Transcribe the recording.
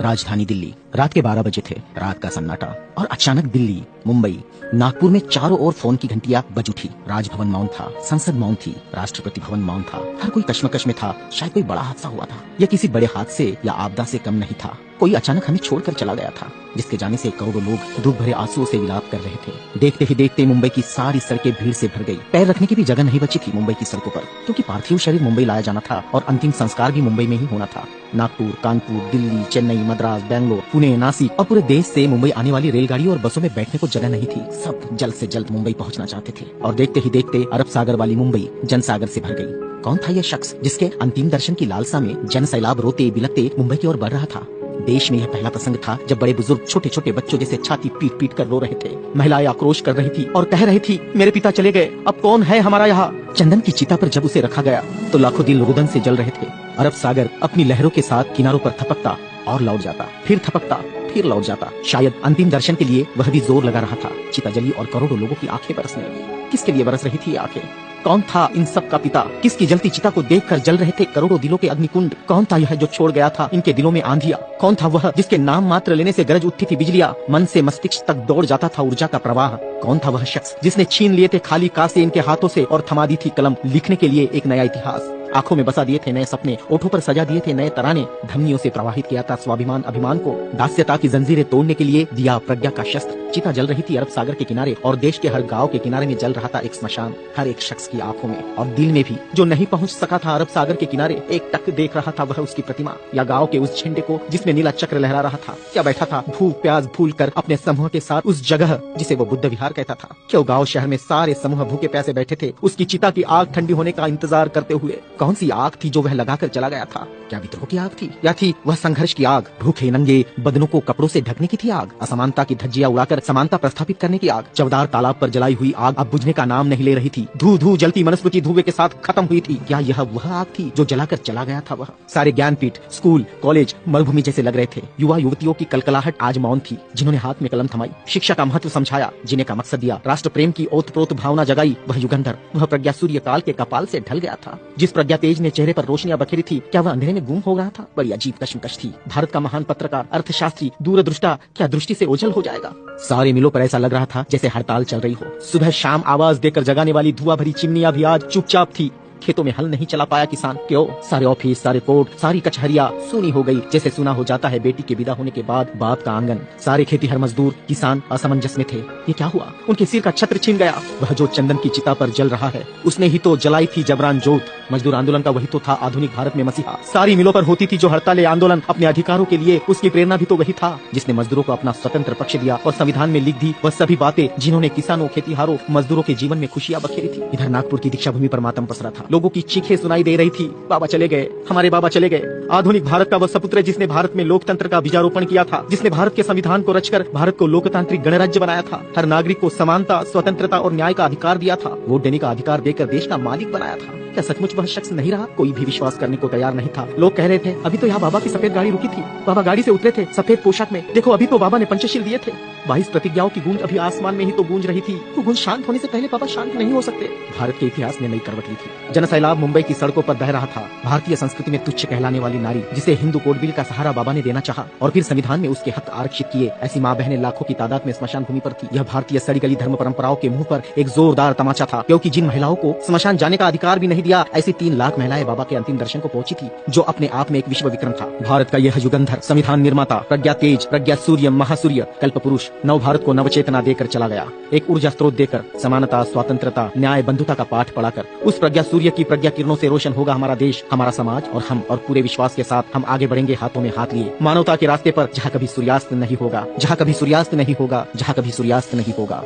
राजधानी दिल्ली। रात के 12 बजे थे। रात का सन्नाटा और अचानक दिल्ली, मुंबई, नागपुर में चारों ओर फोन की घंटियां बज उठी। राजभवन मौन था, संसद मौन थी, राष्ट्रपति भवन मौन था। हर कोई कश्मकश में था। शायद कोई बड़ा हादसा हुआ था। यह किसी बड़े हादसे या आपदा से कम नहीं था। कोई अचानक हमें छोड़कर चला गया था, जिसके जाने से करोड़ों लोग दुख भरे आंसुओं से विलाप कर रहे थे। देखते ही देखते मुंबई की सारी सड़कें भीड़ से भर गई। पैर रखने की भी जगह नहीं बची थी मुंबई की सड़कों पर, क्योंकि पार्थिव शरीर मुंबई लाया जाना था और अंतिम संस्कार भी मुंबई में ही होना था। नागपुर, कानपुर, दिल्ली, चेन्नई, मद्रास, बेंगलोर, पुणे, नासिक और पूरे देश से मुंबई आने वाली रेलगाड़ी और बसों में बैठने को जगह नहीं थी। सब जल्द से जल्द मुंबई पहुंचना चाहते थे और देखते ही देखते अरब सागर वाली मुंबई जनसागर से भर गई। कौन था यह शख्स जिसके अंतिम दर्शन की लालसा में जन सैलाब रोते बिलखते मुंबई की ओर बढ़ रहा था? देश में यह पहला प्रसंग था जब बड़े बुजुर्ग छोटे छोटे बच्चों जैसे छाती पीट पीट कर रो रहे थे। महिलाएं आक्रोश कर रही थी और कह रही थी, मेरे पिता चले गए, अब कौन है हमारा यहाँ? चंदन की चिता पर जब उसे रखा गया तो लाखों दिल रुदन से जल रहे थे। अरब सागर अपनी लहरों के साथ किनारों पर थपकता और लौट जाता, फिर थपकता, फिर लौट जाता। शायद अंतिम दर्शन के लिए वह भी जोर लगा रहा था। चिता जली और करोड़ों लोगों की आंखें बरसने लगी। किसके लिए बरस रही थी आंखें? कौन था इन सब का पिता? किसकी जलती चिता को देखकर जल रहे थे करोड़ों दिलों के अग्निकुंड? कौन था यह जो छोड़ गया था इनके दिलों में आंधिया? कौन था वह जिसके नाम मात्र लेने से गरज उठती थी बिजलियां, मन से मस्तिष्क तक दौड़ जाता था ऊर्जा का प्रवाह? कौन था वह शख्स जिसने छीन लिए थे खाली कासे इनके हाथों से और थमा दी थी कलम लिखने के लिए एक नया इतिहास? आंखों में बसा दिए थे नए सपने, ओठों पर सजा दिए थे नए तराने, धमनियों से प्रवाहित किया था स्वाभिमान अभिमान को, दास्यता की जंजीरें तोड़ने के लिए दिया प्रज्ञा का शस्त्र। चिता जल रही थी अरब सागर के किनारे और देश के हर गांव के किनारे में जल रहा था एक स्मशान। हर एक शख्स की आंखों में और दिल में भी, जो नहीं पहुंच सका था अरब सागर के किनारे, एक टक देख रहा था वह उसकी प्रतिमा या गांव के उस झंडे को जिसमें नीला चक्र लहरा रहा था। क्या बैठा था भूख प्यास भूल कर अपने समूह के साथ उस जगह जिसे वो बुद्ध विहार कहता था? क्यों गाँव शहर में सारे समूह भूखे प्यासे बैठे थे उसकी चिता की आग ठंडी होने का इंतजार करते हुए? कौन सी आग थी जो वह लगाकर चला गया था? क्या विद्रोह की आग थी या थी वह संघर्ष की आग? भूखे नंगे बदनों को कपड़ों से ढकने की थी आग? असमानता की धज्जियां उड़ाकर समानता प्रस्थापित करने की आग? चवदार तालाब पर जलाई हुई आग अब बुझने का नाम नहीं ले रही थी। धू धू जलती मनुस्मृति धुएं के साथ खत्म हुई थी। क्या यह वह आग थी जो जलाकर चला गया था? वह सारे ज्ञानपीठ, स्कूल, कॉलेज मरुभूमि जैसे लग रहे थे। युवा युवतियों की कलकलाहट आज मौन थी, जिन्होंने हाथ में कलम थमाई, शिक्षा का महत्व समझाया, जीने का मकसद दिया, राष्ट्र प्रेम की ओतप्रोत भावना जगाई। वह युगंधर, वह प्रज्ञा सूर्य काल के कपाल से ढल गया था। जिस प्रज्ञा तेज ने चेहरे पर रोशनियां बखेरी थी, क्या वह अंधेरे में गुम हो रहा था? बड़ी अजीब कश्मकश थी। भारत का महान पत्रकार, अर्थशास्त्री, दूरदृष्टा क्या दृष्टि से ओझल हो जाएगा? सारे मिलों पर ऐसा लग रहा था जैसे हड़ताल चल रही हो। सुबह शाम आवाज देकर जगाने वाली धुआं भरी चिमनियां भी आज चुपचाप थी। खेतों में हल नहीं चला पाया किसान। क्यों? सारे ऑफिस, सारे कोर्ट, सारी कचहरियां सूनी हो गई, जैसे सुना हो जाता है बेटी के विदा होने के बाद बाप का आंगन। सारे खेतीहर मजदूर, किसान असमंजस में थे। ये क्या हुआ? उनके सिर का छत्र छिन गया। वह जो चंदन की चिता पर जल रहा है, उसने ही तो जलाई थी जबरान जोत। मजदूर आंदोलन का वही तो था आधुनिक भारत में मसीहा। सारी मिलों पर होती थी जो हड़ताल आंदोलन अपने अधिकारों के लिए, उसकी प्रेरणा भी तो वही था जिसने मजदूरों को अपना स्वतंत्र पक्ष दिया और संविधान में लिख दी वह सभी बातें जिन्होंने किसानों, खेतीहारों, मजदूरों के जीवन में खुशियां बखेरी थी। इधर नागपुर की दीक्षा भूमि पर मातम पसरा था। लोगों की चीखें सुनाई दे रही थी, बाबा चले गए, हमारे बाबा चले गए। आधुनिक भारत का वह सपुत्र जिसने भारत में लोकतंत्र का बीजारोपण किया था, जिसने भारत के संविधान को रचकर भारत को लोकतांत्रिक गणराज्य बनाया था, हर नागरिक को समानता, स्वतंत्रता और न्याय का अधिकार दिया था, वोट देने का अधिकार देकर देश का मालिक बनाया था। क्या सचमुच वह शख्स नहीं रहा? कोई भी विश्वास करने को तैयार नहीं था। लोग कह रहे थे, अभी तो यहाँ बाबा की सफेद गाड़ी रुकी थी, बाबा गाड़ी से उतरे थे सफेद पोशाक में, देखो अभी तो बाबा ने पंचशील दिए थे। 22 प्रतिज्ञाओं की गूंज अभी आसमान में ही तो गूंज रही थी। तो गूंज शांत होने से पहले बाबा शांत नहीं हो सकते। भारत के इतिहास ने नई करवट ली थी। जनसैलाब मुंबई की सड़कों पर बह रहा था। भारतीय संस्कृति में तुच्छ कहलाने वाली नारी, जिसे हिंदू कोड बिल का सहारा बाबा ने देना चाहा और फिर संविधान में उसके हक आरक्षित किए, ऐसी माँ बहनें लाखों की तादाद में स्मशान भूमि पर थी। यह भारतीय सड़ी गली धर्म परंपराओं के मुंह पर एक जोरदार तमाचा था, क्योंकि जिन महिलाओं को स्मशान जाने का अधिकार भी नहीं दिया, ऐसी 3 लाख महिलाएं बाबा के अंतिम दर्शन को पहुंची थी, जो अपने आप में एक विश्व विक्रम था। भारत का यह युगंधर, संविधान निर्माता, प्रज्ञा तेज, प्रज्ञा सूर्य, महासूर्य, कल्प पुरुष, नव भारत को नवचेतना देकर चला गया। एक ऊर्जा स्रोत देकर, समानता, स्वतंत्रता, न्याय, बंधुता का पाठ पढ़ाकर, उस प्रज्ञा सूर्य की प्रज्ञा किरणों से रोशन होगा हमारा देश, हमारा समाज और हम, और पूरे विश्वास के साथ हम आगे बढ़ेंगे हाथों में हाथ लिए, मानवता के रास्ते पर, जहाँ कभी सूर्यास्त नहीं होगा, जहाँ कभी सूर्यास्त नहीं होगा, जहाँ कभी सूर्यास्त नहीं होगा।